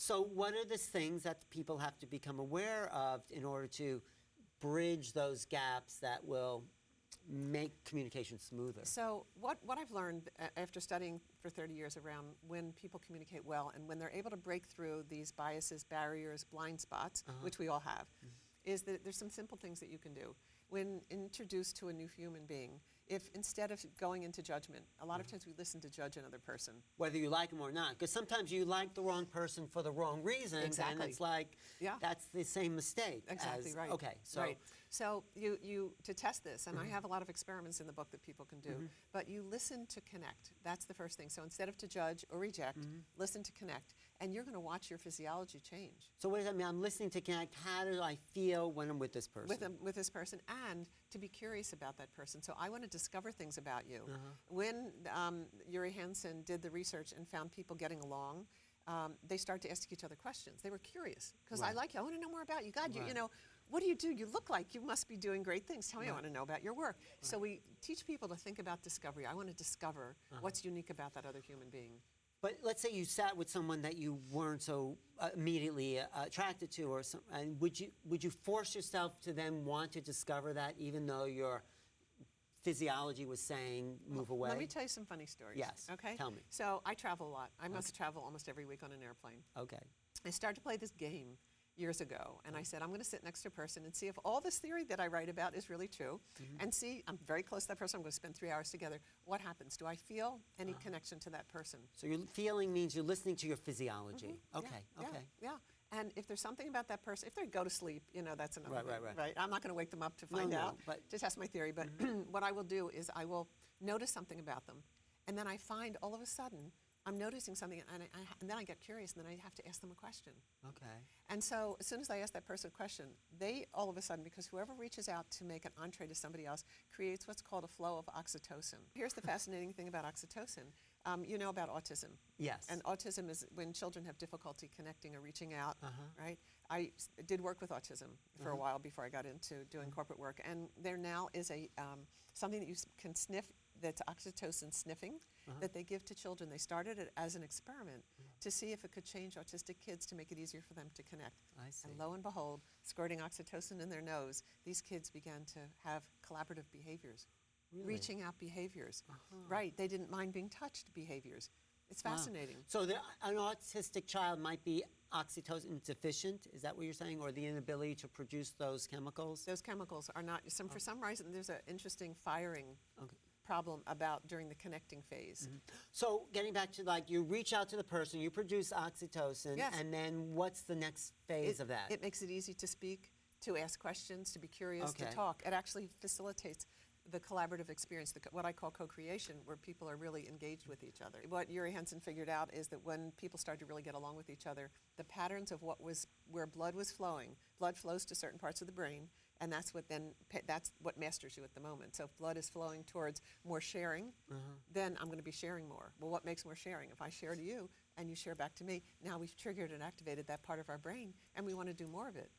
So what are the things that people have to become aware of in order to bridge those gaps that will make communication smoother? So what I've learned after studying for 30 years around when people communicate well and when they're able to break through these biases, barriers, blind spots, which we all have, is that there's some simple things that you can do. When introduced to a new human being, if instead of going into judgment, a lot of times we listen to judge another person. Whether you like them or not, because sometimes you like the wrong person for the wrong reasons, Exactly. and it's like, that's the same mistake. Exactly right. Okay, so. Right. So you to test this, and I have a lot of experiments in the book that people can do, but you listen to connect. That's the first thing. So instead of to judge or reject, listen to connect, and you're going to watch your physiology change. So what does that mean? I'm listening to connect. How do I feel when I'm with this person? With this person, and to be curious about that person. So I want to discover things about you. When Uri Hansen did the research and found people getting along, they started to ask each other questions. They were curious because I like you. I want to know more about you. God, you know, what do you do? You look like you must be doing great things. Tell me, I want to know about your work. So we teach people to think about discovery. I want to discover what's unique about that other human being. But let's say you sat with someone that you weren't so immediately attracted to, or some, and would you force yourself to then want to discover that, even though your physiology was saying move away? Let me tell you some funny stories. Yes. Okay. Tell me. So I travel a lot. I must travel almost every week on an airplane. Okay. I started to play this game years ago, and I said, I'm going to sit next to a person and see if all this theory that I write about is really true, and see, I'm very close to that person, I'm going to spend 3 hours together. What happens? Do I feel any connection to that person? So your feeling means you're listening to your physiology. Okay, Yeah, okay. Yeah. And if there's something about that person, if they go to sleep, you know, that's another thing, right. I'm not going to wake them up to find out, but to test my theory, but what I will do is I will notice something about them, and then I find all of a sudden I'm noticing something, and then I get curious, and then I have to ask them a question. Okay. And so as soon as I ask that person a question, they all of a sudden, because whoever reaches out to make an entree to somebody else creates what's called a flow of oxytocin. Here's the fascinating thing about oxytocin. You know about autism. Yes. And autism is when children have difficulty connecting or reaching out, right? I did work with autism for a while before I got into doing corporate work, and there now is a something that you can sniff, that's oxytocin sniffing, that they give to children. They started it as an experiment to see if it could change autistic kids to make it easier for them to connect. I see. And lo and behold, squirting oxytocin in their nose, these kids began to have collaborative behaviors. Really? Reaching out behaviors. Right, they didn't mind being touched behaviors. It's fascinating. Wow. So an autistic child might be oxytocin deficient, is that what you're saying, or the inability to produce those chemicals? Those chemicals are not, for some reason, there's an interesting firing problem about during the connecting phase. So getting back to, like, you reach out to the person, you produce oxytocin, and then what's the next phase of that? It makes it easy to speak, to ask questions, to be curious, to talk. It actually facilitates the collaborative experience, what I call co-creation, where people are really engaged with each other. What Uri Hansen figured out is that when people start to really get along with each other, the patterns of where blood was flowing, blood flows to certain parts of the brain, and that's what masters you at the moment. So if blood is flowing towards more sharing, then I'm going to be sharing more. Well, what makes more sharing? If I share to you and you share back to me, now we've triggered and activated that part of our brain, and we want to do more of it.